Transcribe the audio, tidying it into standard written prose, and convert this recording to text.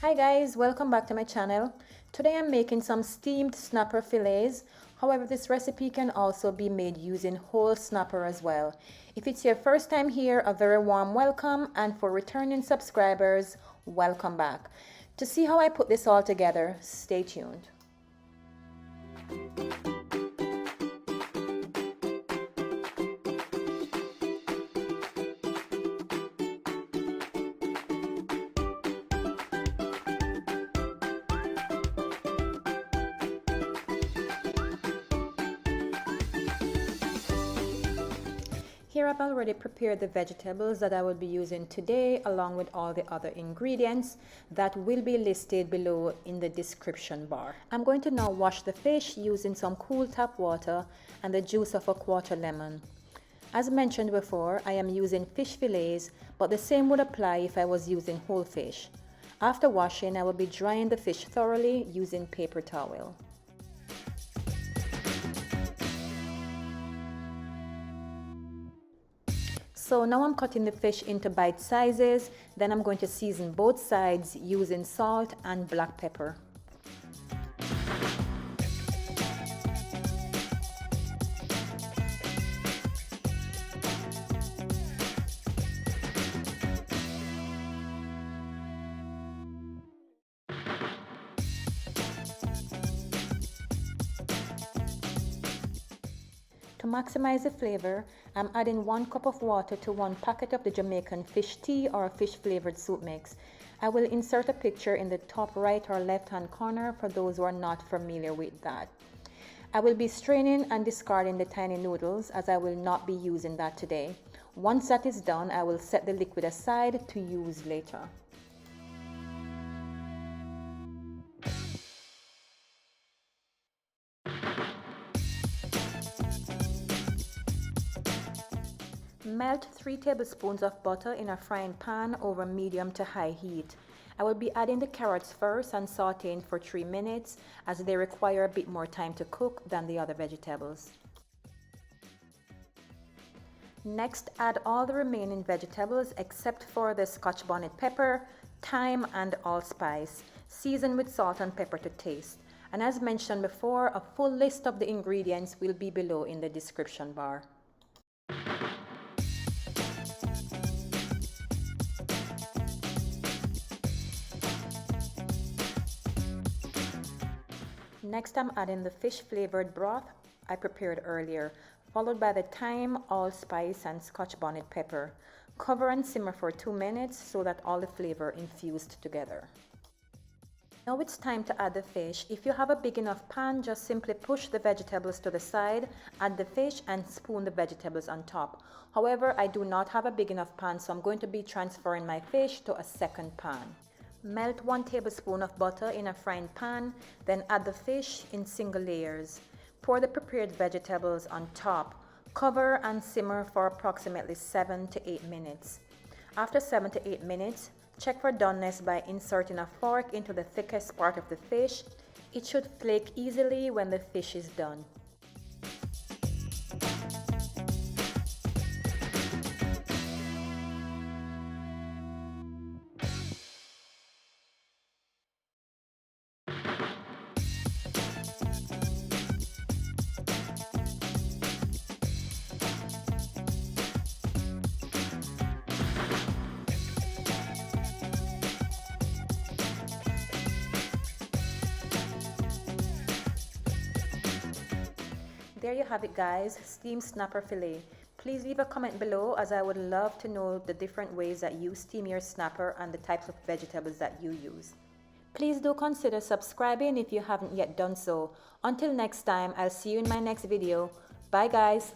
Hi guys, welcome back to my channel. Today I'm making some steamed snapper fillets. However, this recipe can also be made using whole snapper as well. If it's your first time here, a very warm welcome, and for returning subscribers, welcome back. To see how I put this all together, stay tuned. Here I've already prepared the vegetables that I will be using today, along with all the other ingredients that will be listed below in the description bar. I'm going to now wash the fish using some cool tap water and the juice of a quarter lemon. As mentioned before, I am using fish fillets, but the same would apply if I was using whole fish. After washing, I will be drying the fish thoroughly using paper towel. So now I'm cutting the fish into bite sizes, then I'm going to season both sides using salt and black pepper. To maximize the flavor, I'm adding 1 cup of water to 1 packet of the Jamaican fish tea or fish flavored soup mix. I will insert a picture in the top right or left hand corner for those who are not familiar with that. I will be straining and discarding the tiny noodles as I will not be using that today. Once that is done, I will set the liquid aside to use later. Melt 3 tablespoons of butter in a frying pan over medium to high heat. I will be adding the carrots first and sauteing for 3 minutes as they require a bit more time to cook than the other vegetables. Next, add all the remaining vegetables except for the scotch bonnet pepper, thyme and allspice. Season with salt and pepper to taste. And as mentioned before, a full list of the ingredients will be below in the description bar. Next, I'm adding the fish flavored broth I prepared earlier, followed by the thyme, allspice and scotch bonnet pepper. Cover and simmer for 2 minutes so that all the flavor infused together. Now it's time to add the fish. If you have a big enough pan, just simply push the vegetables to the side, add the fish and spoon the vegetables on top. However, I do not have a big enough pan, so I'm going to be transferring my fish to a second pan. Melt 1 tablespoon of butter in a frying pan, then add the fish in single layers. Pour the prepared vegetables on top. Cover and simmer for approximately 7 to 8 minutes. After 7 to 8 minutes, check for doneness by inserting a fork into the thickest part of the fish. It should flake easily when the fish is done. There you have it guys, steamed snapper fillet. Please leave a comment below as I would love to know the different ways that you steam your snapper and the types of vegetables that you use. Please do consider subscribing if you haven't yet done so. Until next time, I'll see you in my next video. Bye guys.